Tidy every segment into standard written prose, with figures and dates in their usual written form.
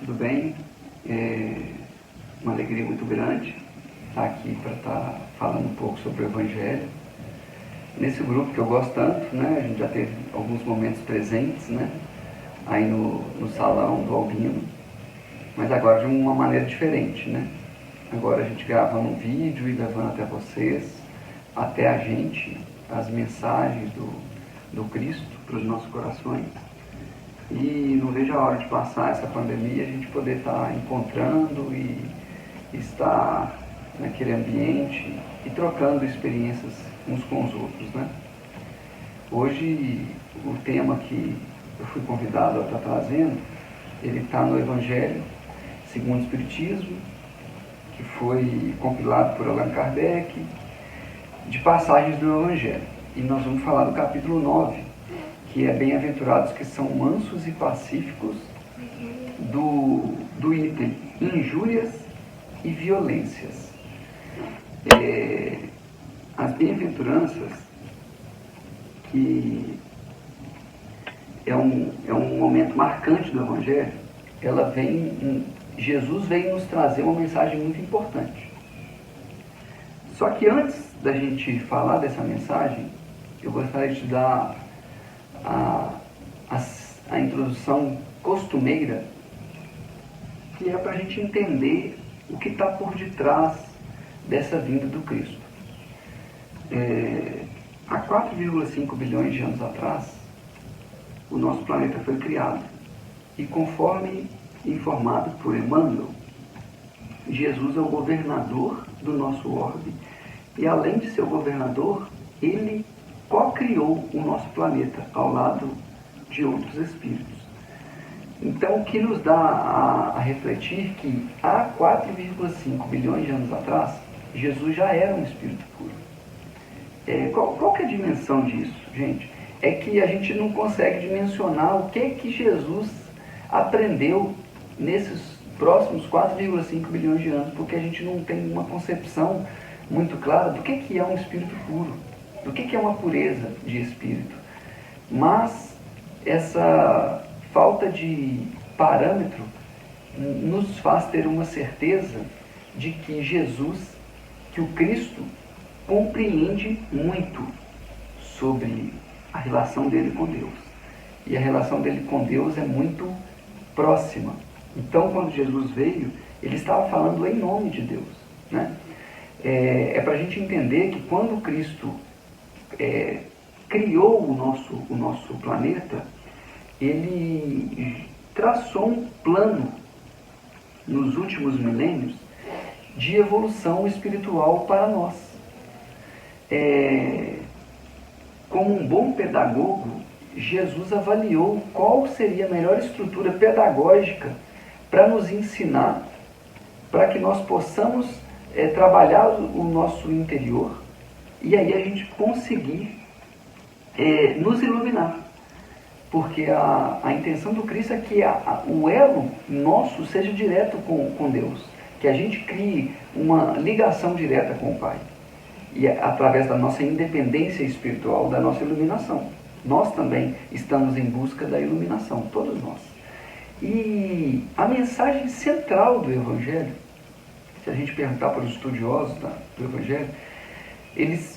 tudo bem? É uma alegria muito grande estar aqui para estar falando um pouco sobre o Evangelho. Nesse grupo que eu gosto tanto, né? A gente já teve alguns momentos presentes, né? Aí no salão do Albino, mas agora de uma maneira diferente, né? Agora a gente gravando um vídeo e levando até vocês, até a gente, as mensagens do Cristo para os nossos corações. E não vejo a hora de passar essa pandemia, a gente poder estar encontrando e estar naquele ambiente e trocando experiências uns com os outros, né? Hoje, o tema que eu fui convidado a estar trazendo, ele está no Evangelho segundo o Espiritismo, que foi compilado por Allan Kardec, de passagens do Evangelho. E nós vamos falar do capítulo 9, que é bem-aventurados que são mansos e pacíficos, do item injúrias e violências. As bem-aventuranças, que é um momento marcante do Evangelho, Jesus veio nos trazer uma mensagem muito importante. Só que antes da gente falar dessa mensagem, eu gostaria de dar a introdução costumeira, que é para a gente entender o que está por detrás dessa vinda do Cristo. Há 4,5 bilhões de anos atrás, o nosso planeta foi criado. E conforme informado por Emmanuel, Jesus é o governador do nosso orbe. E além de ser o governador, ele co-criou o nosso planeta ao lado de outros espíritos. Então, o que nos dá a refletir que há 4,5 bilhões de anos atrás, Jesus já era um espírito puro. Qual que é a dimensão disso, gente? É que a gente não consegue dimensionar o que Jesus aprendeu nesses próximos 4,5 bilhões de anos, porque a gente não tem uma concepção muito clara do que é um espírito puro, do que é uma pureza de espírito. Mas essa falta de parâmetro nos faz ter uma certeza de que Jesus, que o Cristo, compreende muito sobre a relação dele com Deus. E a relação dele com Deus é muito próxima. Então, quando Jesus veio, ele estava falando em nome de Deus, né? É para a gente entender que quando Cristo criou o nosso planeta, ele traçou um plano nos últimos milênios de evolução espiritual para nós. Como um bom pedagogo, Jesus avaliou qual seria a melhor estrutura pedagógica para nos ensinar, para que nós possamos trabalhar o nosso interior e aí a gente conseguir nos iluminar. Porque a intenção do Cristo é que o elo nosso seja direto com Deus, que a gente crie uma ligação direta com o Pai, e através da nossa independência espiritual, da nossa iluminação. Nós também estamos em busca da iluminação, todos nós. E a mensagem central do Evangelho, se a gente perguntar para os estudiosos do Evangelho, eles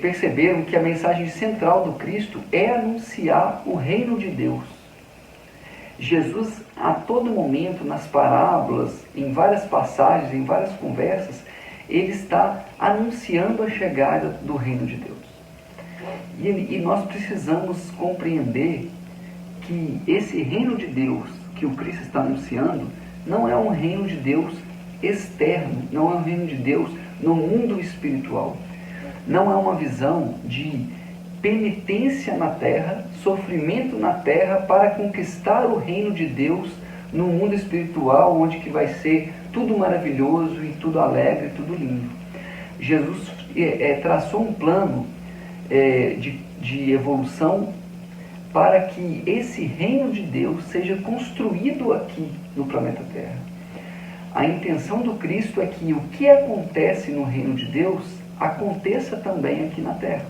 perceberam que a mensagem central do Cristo é anunciar o reino de Deus. Jesus, a todo momento, nas parábolas, em várias passagens, em várias conversas, ele está anunciando a chegada do reino de Deus. E nós precisamos compreender que esse reino de Deus que o Cristo está anunciando não é um reino de Deus externo, não é um reino de Deus no mundo espiritual. Não é uma visão de penitência na terra, sofrimento na terra para conquistar o reino de Deus no mundo espiritual, onde que vai ser tudo maravilhoso e tudo alegre, tudo lindo. Jesus traçou um plano de evolução para que esse reino de Deus seja construído aqui no planeta Terra. A intenção do Cristo é que o que acontece no reino de Deus aconteça também aqui na Terra.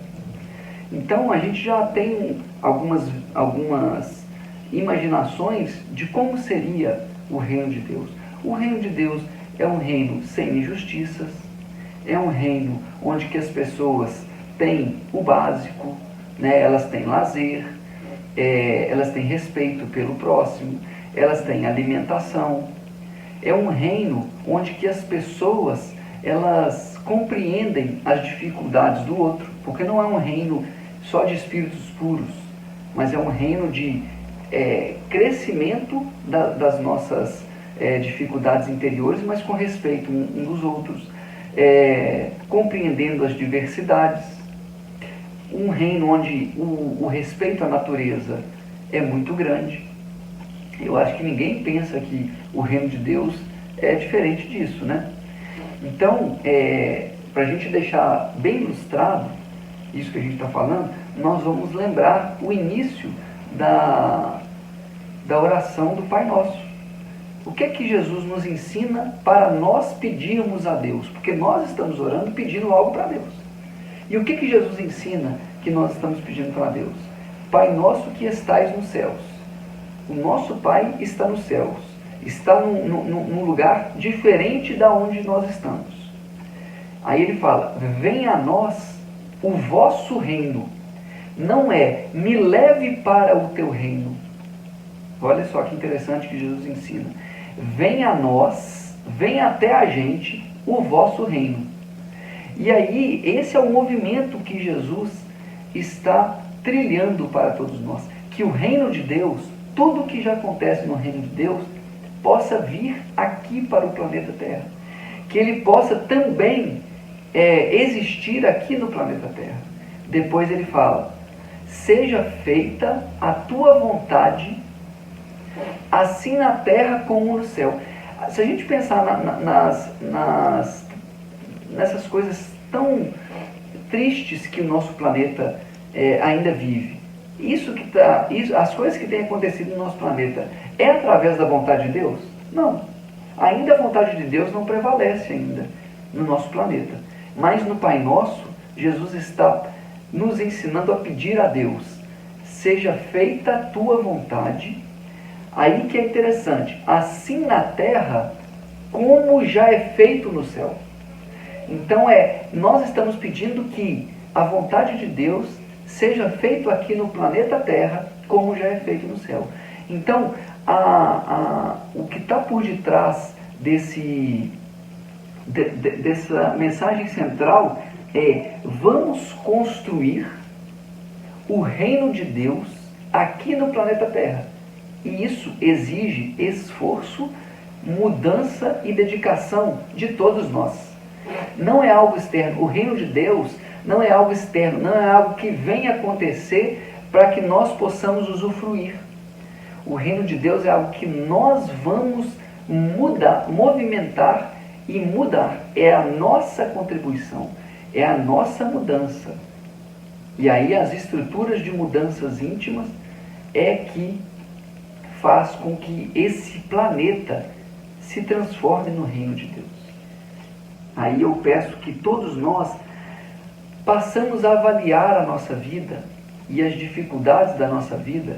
Então a gente já tem algumas imaginações de como seria o reino de Deus? O reino de Deus é um reino sem injustiças, é um reino onde que as pessoas têm o básico, né? Elas têm lazer, elas têm respeito pelo próximo, elas têm alimentação. É um reino onde que as pessoas, elas compreendem as dificuldades do outro, porque não é um reino só de espíritos puros, mas é um reino de crescimento das nossas dificuldades interiores, mas com respeito um dos outros, compreendendo as diversidades. Um reino onde o respeito à natureza é muito grande. Eu acho que ninguém pensa que o reino de Deus é diferente disso, né? Então, para a gente deixar bem ilustrado isso que a gente está falando, nós vamos lembrar o início da oração do Pai Nosso. O que é que Jesus nos ensina para nós pedirmos a Deus? Porque nós estamos orando pedindo algo para Deus. E o que que Jesus ensina que nós estamos pedindo para Deus? Pai nosso que estais nos céus. O nosso Pai está nos céus. Está num lugar diferente da onde nós estamos. Aí ele fala, venha a nós o vosso reino. Não é, me leve para o teu reino. Olha só que interessante que Jesus ensina. Venha a nós, venha até a gente o vosso reino. E aí, esse é o movimento que Jesus está trilhando para todos nós. Que o reino de Deus, tudo que já acontece no reino de Deus, possa vir aqui para o planeta Terra. Que ele possa também existir aqui no planeta Terra. Depois ele fala, seja feita a tua vontade, assim na terra como no céu. Se a gente pensar nessas coisas tão tristes que o nosso planeta ainda vive, as coisas que têm acontecido no nosso planeta, é através da vontade de Deus? Não. Ainda a vontade de Deus não prevalece ainda no nosso planeta. Mas no Pai Nosso, Jesus está nos ensinando a pedir a Deus, seja feita a tua vontade. Aí que é interessante, assim na terra, como já é feito no céu. Então nós estamos pedindo que a vontade de Deus seja feita aqui no planeta Terra, como já é feito no céu. Então, o que está por detrás dessa mensagem central vamos construir o reino de Deus aqui no planeta Terra. E isso exige esforço, mudança e dedicação de todos nós. Não é algo externo. O reino de Deus não é algo externo, não é algo que vem acontecer para que nós possamos usufruir. O reino de Deus é algo que nós vamos mudar, movimentar e mudar. É a nossa contribuição, é a nossa mudança. E aí as estruturas de mudanças íntimas que faz com que esse planeta se transforme no reino de Deus. Aí eu peço que todos nós passamos a avaliar a nossa vida e as dificuldades da nossa vida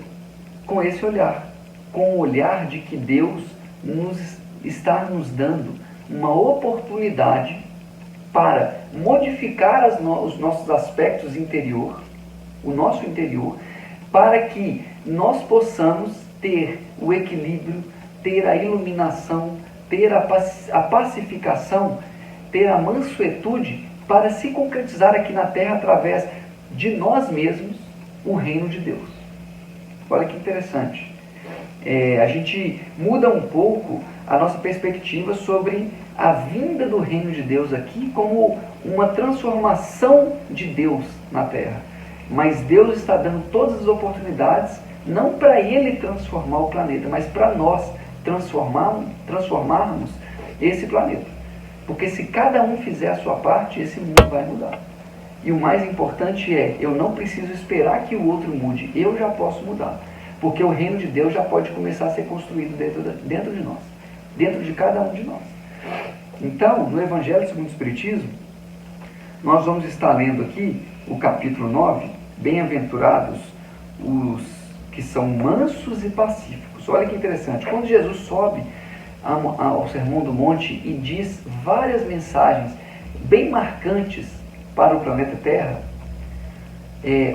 com esse olhar, com o olhar de que Deus está nos dando uma oportunidade para modificar os nossos aspectos interior, o nosso interior, para que nós possamos ter o equilíbrio, ter a iluminação, ter a pacificação, ter a mansuetude para se concretizar aqui na Terra através de nós mesmos o reino de Deus. Olha que interessante. A gente muda um pouco a nossa perspectiva sobre a vinda do reino de Deus aqui como uma transformação de Deus na Terra. Mas Deus está dando todas as oportunidades, não para Ele transformar o planeta, mas para nós transformarmos esse planeta. Porque se cada um fizer a sua parte, esse mundo vai mudar. E o mais importante eu não preciso esperar que o outro mude, eu já posso mudar. Porque o reino de Deus já pode começar a ser construído dentro de nós, dentro de cada um de nós. Então, no Evangelho segundo o Espiritismo, nós vamos estar lendo aqui o capítulo 9, bem-aventurados os que são mansos e pacíficos. Olha que interessante, quando Jesus sobe ao Sermão do Monte e diz várias mensagens bem marcantes para o planeta Terra,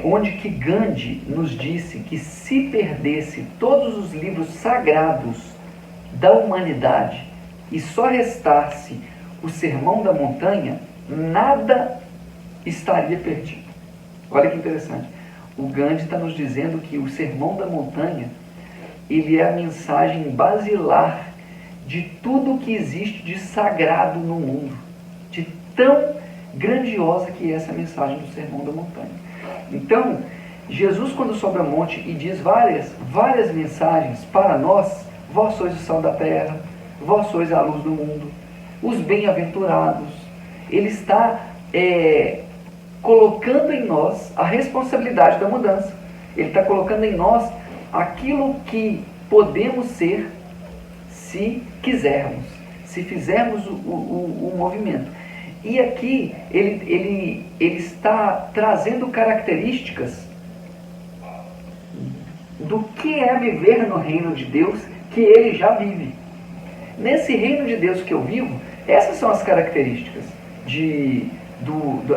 onde que Gandhi nos disse que se perdesse todos os livros sagrados da humanidade e só restasse o Sermão da Montanha, nada estaria perdido. Olha que interessante. O Gandhi está nos dizendo que o Sermão da Montanha, ele é a mensagem basilar de tudo que existe de sagrado no mundo, de tão grandiosa que é essa mensagem do Sermão da Montanha. Então, Jesus, quando sobe ao monte e diz várias mensagens para nós: vós sois o sal da terra, vós sois a luz do mundo, os bem-aventurados, ele está colocando em nós a responsabilidade da mudança. Ele está colocando em nós aquilo que podemos ser se quisermos, se fizermos o movimento. E aqui ele está trazendo características do que é viver no reino de Deus que ele já vive. Nesse reino de Deus que eu vivo, essas são as características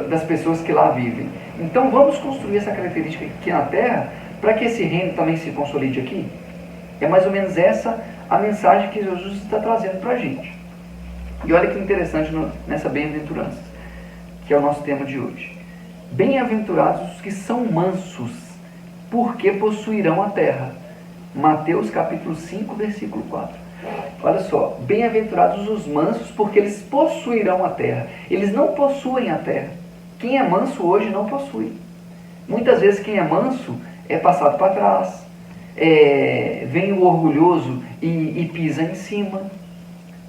das pessoas que lá vivem. Então vamos construir essa característica aqui na Terra para que esse reino também se consolide aqui. É mais ou menos essa a mensagem que Jesus está trazendo para a gente. E olha que interessante nessa bem-aventurança, que é o nosso tema de hoje. Bem-aventurados os que são mansos, porque possuirão a terra. Mateus capítulo 5, versículo 4. Olha só, bem-aventurados os mansos, porque eles possuirão a terra. Eles não possuem a terra. Quem é manso hoje não possui. Muitas vezes quem é manso é passado para trás, vem o orgulhoso e pisa em cima.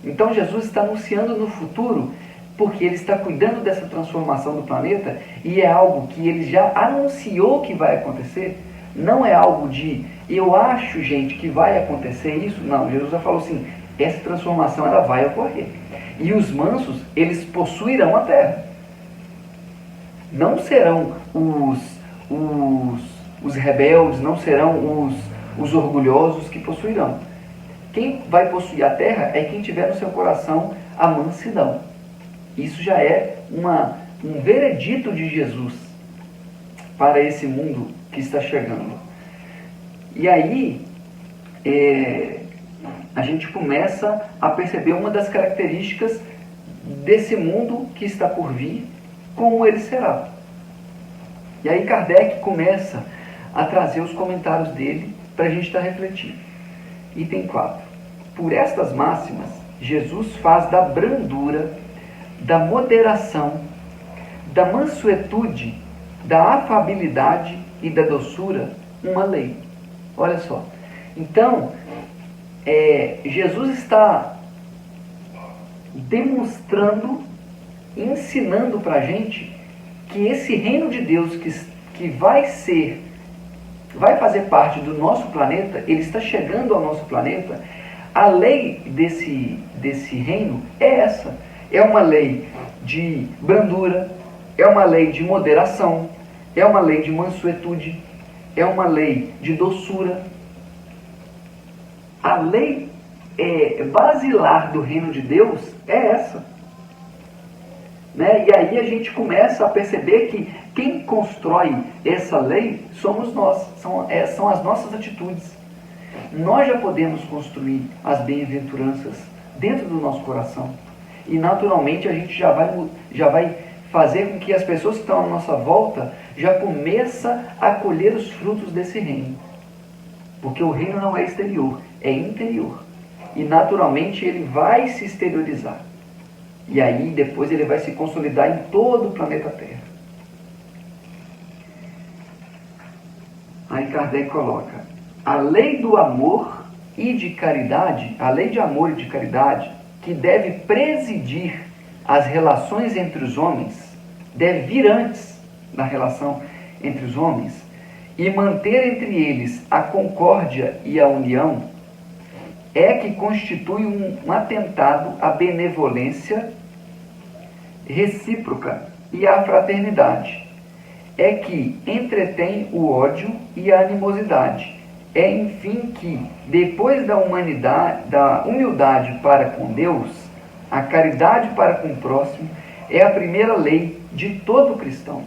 Então Jesus está anunciando no futuro, porque ele está cuidando dessa transformação do planeta, e é algo que ele já anunciou que vai acontecer. Não é algo de, eu acho, gente, que vai acontecer isso. Não, Jesus já falou assim, essa transformação ela vai ocorrer. E os mansos, eles possuirão a terra. Não serão os rebeldes, não serão os orgulhosos que possuirão. Quem vai possuir a terra é quem tiver no seu coração a mansidão. Isso já é um veredito de Jesus para esse mundo que está chegando. E aí, a gente começa a perceber uma das características desse mundo que está por vir, como ele será. E aí Kardec começa a trazer os comentários dele para a gente estar refletindo. Item 4. Por estas máximas, Jesus faz da brandura, da moderação, da mansuetude, da afabilidade e da doçura uma lei. Olha só. Então, Jesus está demonstrando, ensinando para a gente que esse reino de Deus que vai fazer parte do nosso planeta, ele está chegando ao nosso planeta. A lei desse reino é essa. É uma lei de brandura, é uma lei de moderação, é uma lei de mansuetude, é uma lei de doçura. A lei basilar do reino de Deus é essa. Né? E aí a gente começa a perceber que quem constrói essa lei somos nós, são as nossas atitudes. Nós já podemos construir as bem-aventuranças dentro do nosso coração. E naturalmente a gente já vai fazer com que as pessoas que estão à nossa volta já começem a colher os frutos desse reino. Porque o reino não é exterior, é interior. E naturalmente ele vai se exteriorizar. E aí depois ele vai se consolidar em todo o planeta Terra. Aí Kardec coloca: a lei do amor e de caridade, a lei de amor e de caridade, que deve presidir as relações entre os homens, deve vir antes da relação entre os homens e manter entre eles a concórdia e a união, é que constitui um atentado à benevolência recíproca e à fraternidade. É que entretém o ódio e a animosidade, é, enfim, que depois da humildade para com Deus, a caridade para com o próximo é a primeira lei de todo cristão.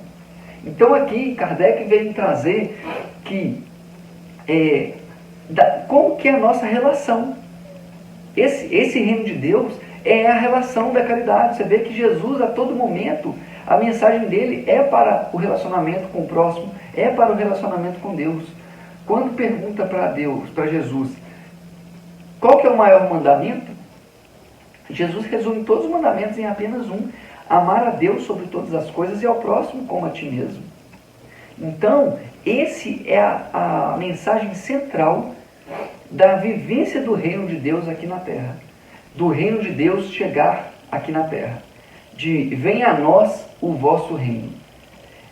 Então aqui Kardec veio trazer que como que é a nossa relação. Esse reino de Deus é a relação da caridade. Você vê que Jesus, a todo momento, a mensagem dele é para o relacionamento com o próximo, é para o relacionamento com Deus. Quando pergunta para Deus, para Jesus, qual que é o maior mandamento? Jesus resume todos os mandamentos em apenas um: amar a Deus sobre todas as coisas e ao próximo como a ti mesmo. Então, esse é a mensagem central da vivência do reino de Deus aqui na terra. Do reino de Deus chegar aqui na terra. De venha a nós o vosso reino.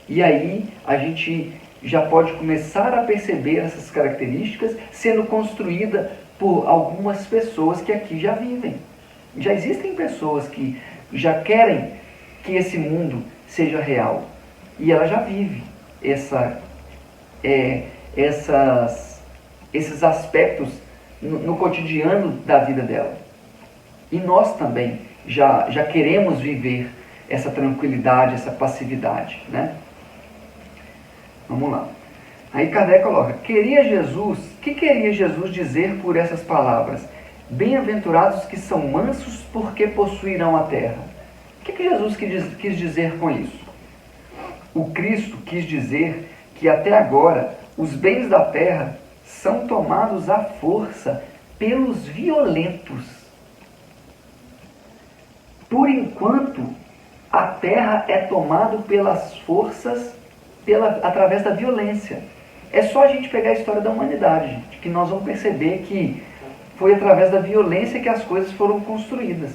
E aí a gente já pode começar a perceber essas características sendo construída por algumas pessoas que aqui já vivem. Já existem pessoas que já querem que esse mundo seja real. E ela já vive esses aspectos no cotidiano da vida dela. E nós também já queremos viver essa tranquilidade, essa passividade, né? Vamos lá. Aí Kardec coloca, o que queria Jesus dizer por essas palavras? Bem-aventurados que são mansos, porque possuirão a terra. O que Jesus quis dizer com isso? O Cristo quis dizer que até agora os bens da terra são tomados à força pelos violentos. Por enquanto, a terra é tomada pelas forças, através da violência. É só a gente pegar a história da humanidade, gente, que nós vamos perceber que foi através da violência que as coisas foram construídas.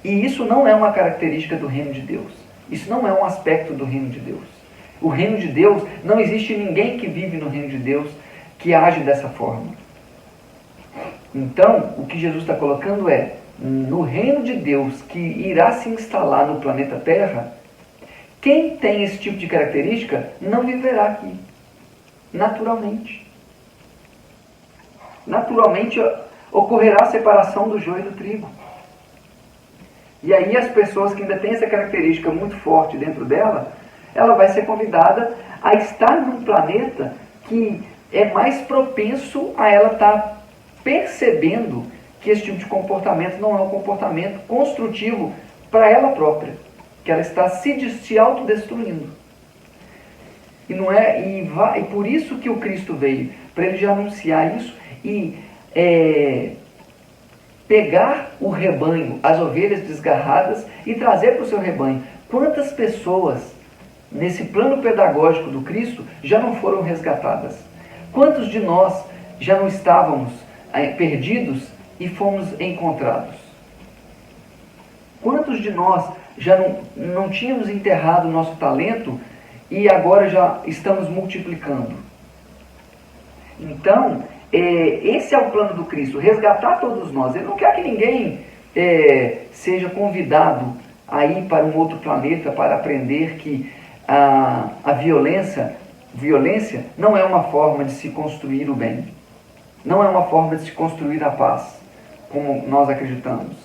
E isso não é uma característica do reino de Deus. Isso não é um aspecto do reino de Deus. O reino de Deus, não existe ninguém que vive no reino de Deus que age dessa forma. Então, o que Jesus está colocando é, no reino de Deus que irá se instalar no planeta Terra, quem tem esse tipo de característica não viverá aqui, naturalmente. Naturalmente ocorrerá a separação do joio e do trigo. E aí as pessoas que ainda têm essa característica muito forte dentro dela, ela vai ser convidada a estar num planeta que é mais propenso a ela estar percebendo que esse tipo de comportamento não é um comportamento construtivo para ela própria, que ela está se autodestruindo. E por isso que o Cristo veio, para ele já anunciar isso e pegar o rebanho, as ovelhas desgarradas e trazer para o seu rebanho. Quantas pessoas nesse plano pedagógico do Cristo já não foram resgatadas? Quantos de nós já não estávamos perdidos e fomos encontrados? Quantos de nós já não tínhamos enterrado o nosso talento e agora já estamos multiplicando? Então, esse é o plano do Cristo, resgatar todos nós. Ele não quer que ninguém seja convidado a ir para um outro planeta para aprender que a violência não é uma forma de se construir o bem. Não é uma forma de se construir a paz, como nós acreditamos.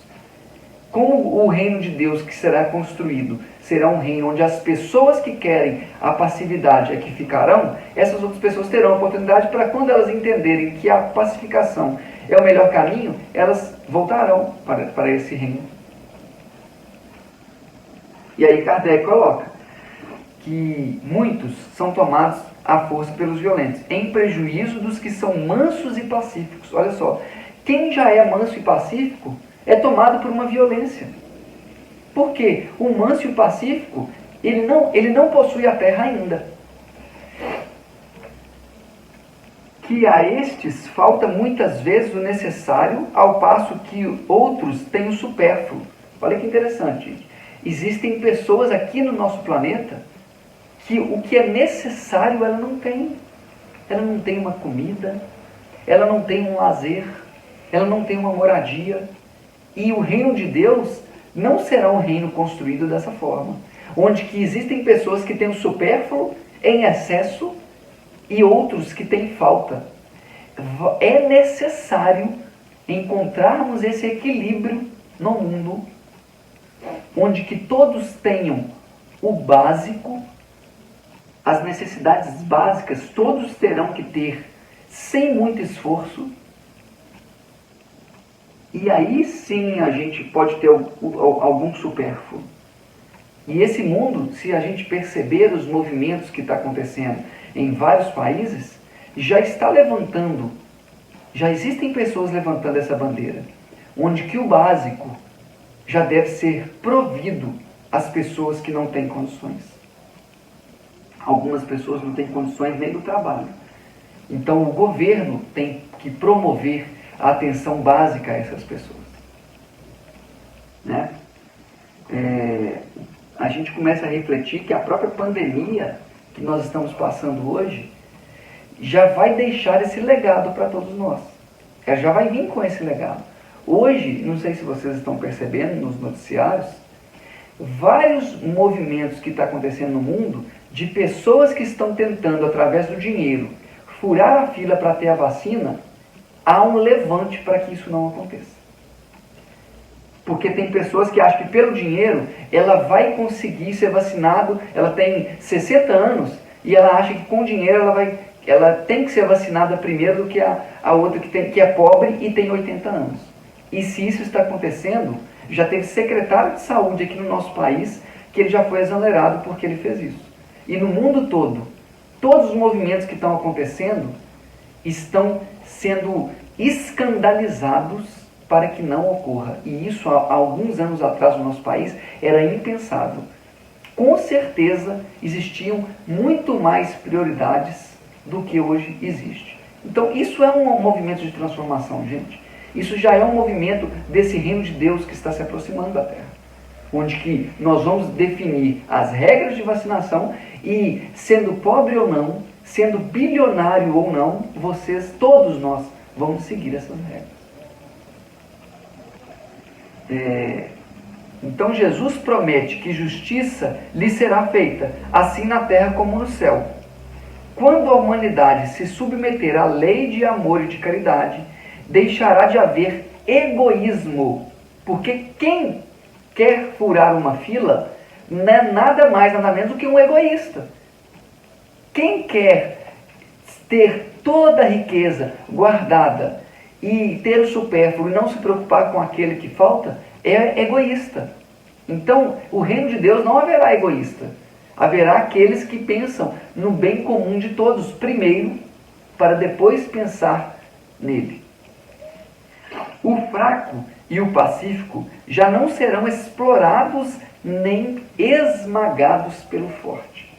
Como o reino de Deus que será construído será um reino onde as pessoas que querem a passividade é que ficarão, essas outras pessoas terão a oportunidade para, quando elas entenderem que a pacificação é o melhor caminho, elas voltarão para esse reino. E aí Kardec coloca que muitos são tomados à força pelos violentos, em prejuízo dos que são mansos e pacíficos. Olha só, quem já é manso e pacífico é tomado por uma violência. Por quê? O manso e o pacífico, ele não possui a terra ainda. Que a estes falta muitas vezes o necessário, ao passo que outros têm o supérfluo. Olha que interessante, gente. Existem pessoas aqui no nosso planeta que o que é necessário ela não tem. Ela não tem uma comida, ela não tem um lazer, ela não tem uma moradia. E o reino de Deus não será um reino construído dessa forma, onde que existem pessoas que têm o supérfluo em excesso e outros que têm falta. é necessário encontrarmos esse equilíbrio no mundo, onde que todos tenham o básico, as necessidades básicas, todos terão que ter sem muito esforço, e aí sim a gente pode ter algum supérfluo. E esse mundo, se a gente perceber os movimentos que está acontecendo em vários países, já está levantando, já existem pessoas levantando essa bandeira, onde que o básico já deve ser provido às pessoas que não têm condições. Algumas pessoas não têm condições nem do trabalho. Então o governo tem que promover a atenção básica a essas pessoas. Né? A gente começa a refletir que a própria pandemia que nós estamos passando hoje já vai deixar esse legado para todos nós. Ela já vai vir com esse legado. Hoje, não sei se vocês estão percebendo nos noticiários, vários movimentos que estão acontecendo no mundo de pessoas que estão tentando, através do dinheiro, furar a fila para ter a vacina, há um levante para que isso não aconteça. Porque tem pessoas que acham que pelo dinheiro ela vai conseguir ser vacinado, ela tem 60 anos e ela acha que com dinheiro ela tem que ser vacinada primeiro do que a outra que é pobre e tem 80 anos. E se isso está acontecendo, já teve secretário de saúde aqui no nosso país que ele já foi exonerado porque ele fez isso. E no mundo todo, todos os movimentos que estão acontecendo estão sendo escandalizados para que não ocorra. E isso há alguns anos atrás no nosso país era impensável. Com certeza existiam muito mais prioridades do que hoje existe. Então isso é um movimento de transformação, gente. Isso já é um movimento desse reino de Deus que está se aproximando da Terra. Onde que nós vamos definir as regras de vacinação e, sendo pobre ou não, sendo bilionário ou não, vocês, todos nós, vamos seguir essas regras. Então Jesus promete que justiça lhe será feita, assim na terra como no céu. Quando a humanidade se submeter à lei de amor e de caridade, deixará de haver egoísmo, porque quem quer furar uma fila não é nada mais, nada menos do que um egoísta. Quem quer ter toda a riqueza guardada e ter o supérfluo e não se preocupar com aquele que falta, é egoísta. Então, o reino de Deus não haverá egoísta. Haverá aqueles que pensam no bem comum de todos, primeiro, para depois pensar nele. O fraco e o pacífico já não serão explorados nem esmagados pelo forte.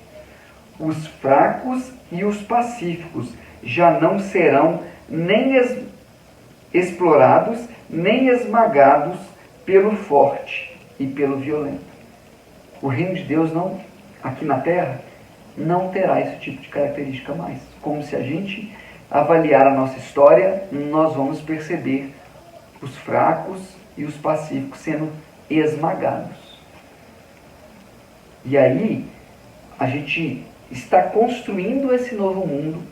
Os fracos e os pacíficos já não serão nem explorados nem esmagados pelo forte e pelo violento. O reino de Deus não, aqui na terra, não terá esse tipo de característica mais. Como se a gente avaliar a nossa história, nós vamos perceber os fracos e os pacíficos sendo esmagados. E aí, a gente está construindo esse novo mundo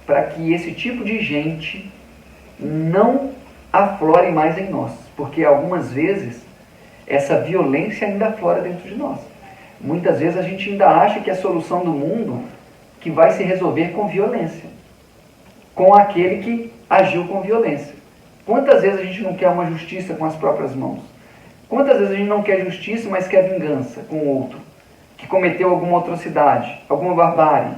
para que esse tipo de gente não aflore mais em nós. Porque algumas vezes essa violência ainda aflora dentro de nós. Muitas vezes a gente ainda acha que a solução do mundo que vai se resolver com violência, com aquele que agiu com violência. Quantas vezes a gente não quer uma justiça com as próprias mãos? Quantas vezes a gente não quer justiça, mas quer vingança com o outro, que cometeu alguma atrocidade, alguma barbárie?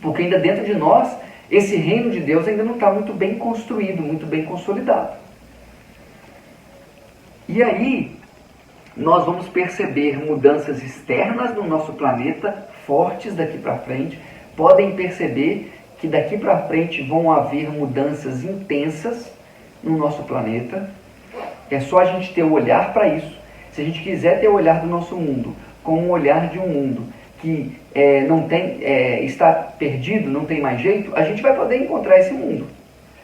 Porque ainda dentro de nós, esse reino de Deus ainda não está muito bem construído, muito bem consolidado. E aí, nós vamos perceber mudanças externas no nosso planeta, fortes daqui para frente. Podem perceber que daqui para frente vão haver mudanças intensas no nosso planeta. É só a gente ter o olhar para isso. Se a gente quiser ter o olhar do nosso mundo como um olhar de um mundo que não tem, está perdido, não tem mais jeito, a gente vai poder encontrar esse mundo.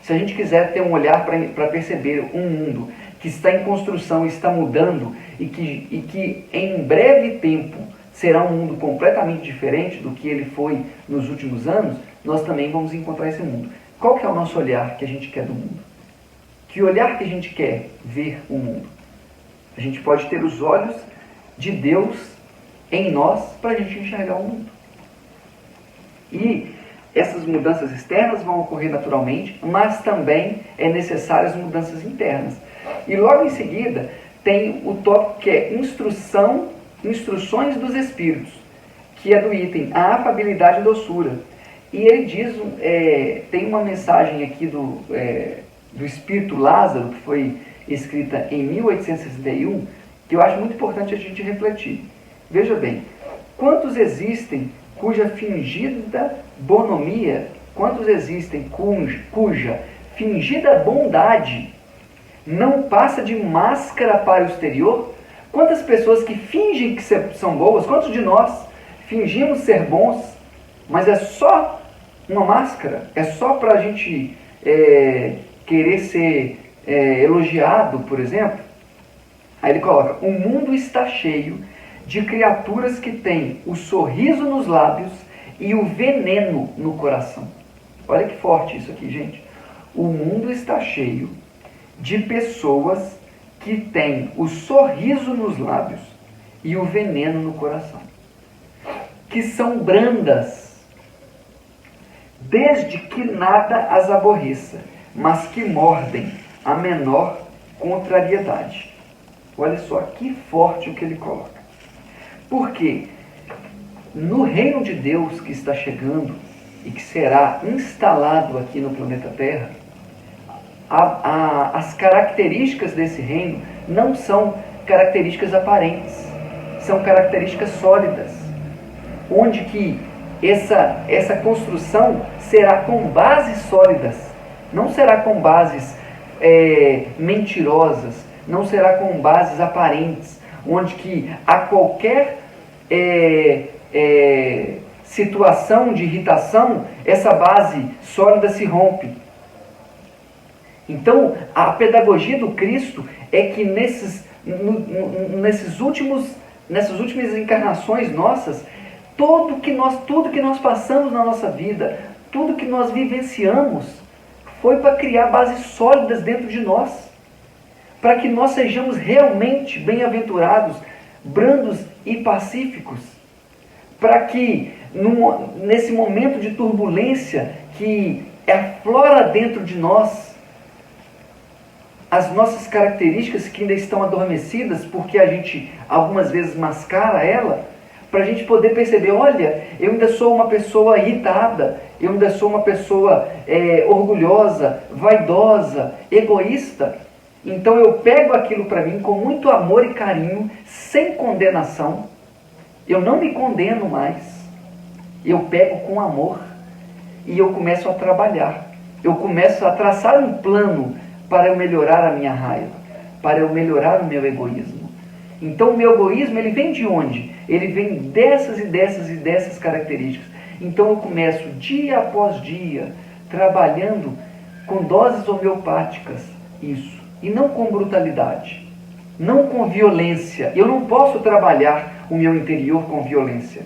Se a gente quiser ter um olhar para perceber um mundo que está em construção, está mudando e que em breve tempo será um mundo completamente diferente do que ele foi nos últimos anos, nós também vamos encontrar esse mundo. Qual que é o nosso olhar que a gente quer do mundo? Que olhar que a gente quer ver o mundo? A gente pode ter os olhos de Deus em nós para a gente enxergar o mundo. E essas mudanças externas vão ocorrer naturalmente, mas também é necessário as mudanças internas. E logo em seguida tem o tópico que é instruções dos espíritos, que é do item a afabilidade e doçura. E ele diz, tem uma mensagem aqui do espírito Lázaro, que foi escrita em 1861, que eu acho muito importante a gente refletir. Veja bem, quantos existem cuja fingida bonomia, quantos existem cuja fingida bondade não passa de máscara para o exterior? Quantas pessoas que fingem que são boas, quantos de nós fingimos ser bons, mas é só uma máscara, é só para a gente querer ser elogiado, por exemplo? Aí ele coloca: o mundo está cheio de criaturas que têm o sorriso nos lábios e o veneno no coração. Olha que forte isso aqui, gente. O mundo está cheio de pessoas que têm o sorriso nos lábios e o veneno no coração, que são brandas, desde que nada as aborreça, mas que mordem a menor contrariedade. Olha só que forte o que ele coloca. Porque no reino de Deus que está chegando e que será instalado aqui no planeta Terra, as características desse reino não são características aparentes, são características sólidas, onde que essa construção será com bases sólidas, não será com bases mentirosas, não será com bases aparentes, onde que a qualquer situação de irritação, essa base sólida se rompe. Então, a pedagogia do Cristo é que nessas últimas encarnações nossas, tudo que nós passamos na nossa vida, tudo que nós vivenciamos, foi para criar bases sólidas dentro de nós, para que nós sejamos realmente bem-aventurados, brandos e pacíficos, para que nesse momento de turbulência que aflora dentro de nós, as nossas características que ainda estão adormecidas, porque a gente algumas vezes mascara ela, para a gente poder perceber: olha, eu ainda sou uma pessoa irritada, eu ainda sou uma pessoa orgulhosa, vaidosa, egoísta. Então eu pego aquilo para mim com muito amor e carinho, sem condenação. Eu não me condeno mais. Eu pego com amor e eu começo a trabalhar. Eu começo a traçar um plano para eu melhorar a minha raiva, para eu melhorar o meu egoísmo. Então o meu egoísmo, ele vem de onde? Ele vem dessas e dessas e dessas características. Então eu começo dia após dia, trabalhando com doses homeopáticas, isso. E não com brutalidade, não com violência. Eu não posso trabalhar o meu interior com violência.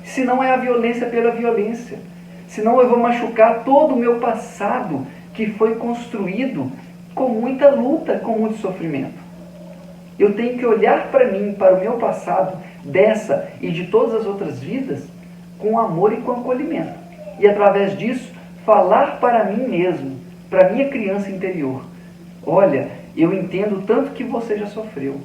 Senão é a violência pela violência. Senão eu vou machucar todo o meu passado que foi construído com muita luta, com muito sofrimento. Eu tenho que olhar para mim, para o meu passado, dessa e de todas as outras vidas, com amor e com acolhimento. E através disso, falar para mim mesmo, para a minha criança interior: olha, eu entendo tanto que você já sofreu.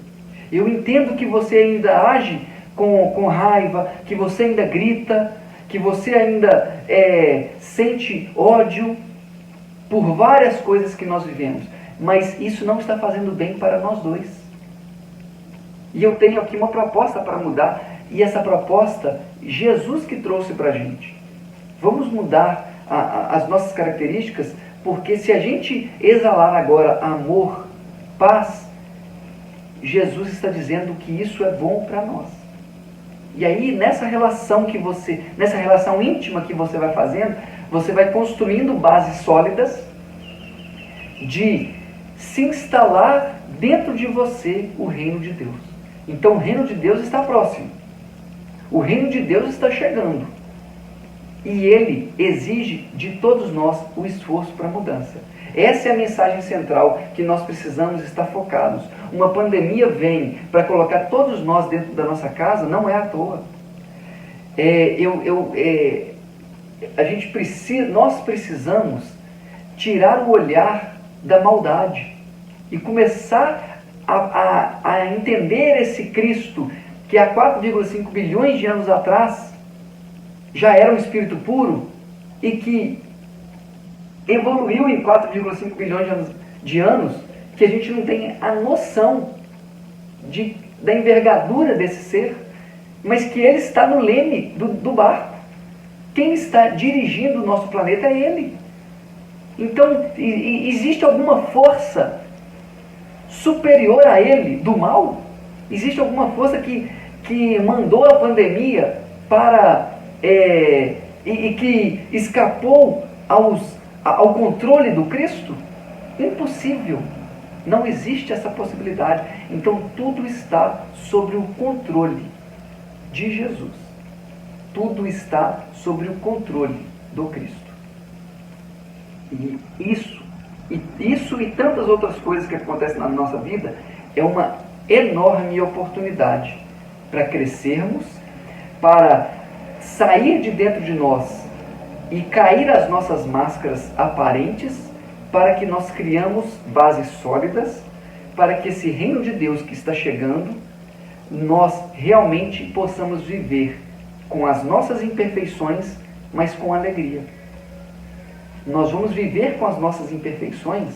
Eu entendo que você ainda age com raiva, que você ainda grita, que você ainda sente ódio por várias coisas que nós vivemos. Mas isso não está fazendo bem para nós dois. E eu tenho aqui uma proposta para mudar. E essa proposta, Jesus que trouxe para a gente. Vamos mudar as nossas características, porque se a gente exalar agora amor, paz, Jesus está dizendo que isso é bom para nós. E aí, nessa relação íntima que você vai fazendo, você vai construindo bases sólidas de se instalar dentro de você o reino de Deus. Então o reino de Deus está próximo. O reino de Deus está chegando. E ele exige de todos nós o esforço para a mudança. Essa é a mensagem central que nós precisamos estar focados. Uma pandemia vem para colocar todos nós dentro da nossa casa, não é à toa. Nós precisamos tirar o olhar da maldade e começar a entender esse Cristo que há 4,5 bilhões de anos atrás já era um espírito puro e que evoluiu em 4,5 bilhões de anos, que a gente não tem a noção da envergadura desse ser, mas que ele está no leme do barco. Quem está dirigindo o nosso planeta é ele. Então, existe alguma força superior a ele, do mal? Existe alguma força que mandou a pandemia e que escapou ao controle do Cristo? Impossível. Não existe essa possibilidade. Então, tudo está sobre o controle de Jesus. Tudo está sobre o controle do Cristo. E isso e tantas outras coisas que acontecem na nossa vida é uma enorme oportunidade para crescermos, para sair de dentro de nós e cair as nossas máscaras aparentes, para que nós criamos bases sólidas, para que esse reino de Deus que está chegando, nós realmente possamos viver com as nossas imperfeições, mas com alegria. Nós vamos viver com as nossas imperfeições,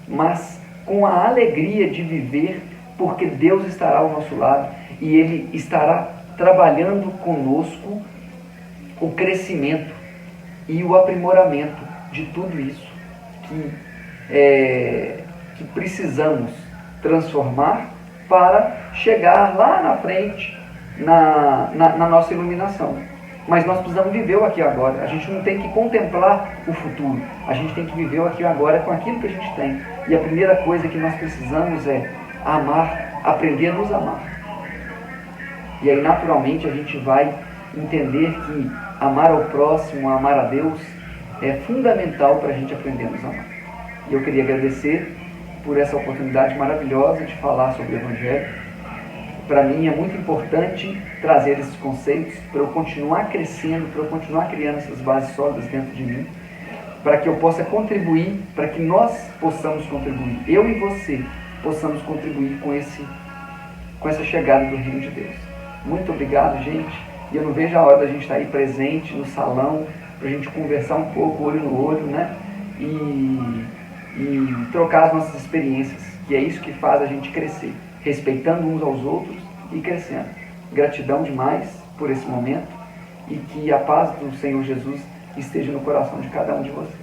mas com a alegria de viver, porque Deus estará ao nosso lado e Ele estará trabalhando conosco o crescimento e o aprimoramento de tudo isso que precisamos transformar para chegar lá na frente na nossa iluminação. Mas nós precisamos viver o aqui e agora. A gente não tem que contemplar o futuro. A gente tem que viver o aqui e agora com aquilo que a gente tem. E a primeira coisa que nós precisamos é amar, aprender a nos amar. E aí, naturalmente, a gente vai entender que amar ao próximo, amar a Deus, é fundamental para a gente aprender a nos amar. E eu queria agradecer por essa oportunidade maravilhosa de falar sobre o Evangelho. Para mim é muito importante trazer esses conceitos para eu continuar crescendo, para eu continuar criando essas bases sólidas dentro de mim, para que eu possa contribuir, para que nós possamos contribuir, eu e você possamos contribuir com essa chegada do Reino de Deus. Muito obrigado, gente. E eu não vejo a hora da gente estar aí presente no salão, para a gente conversar um pouco, olho no olho, né? E trocar as nossas experiências, que é isso que faz a gente crescer, respeitando uns aos outros e crescendo. Gratidão demais por esse momento e que a paz do Senhor Jesus esteja no coração de cada um de vocês.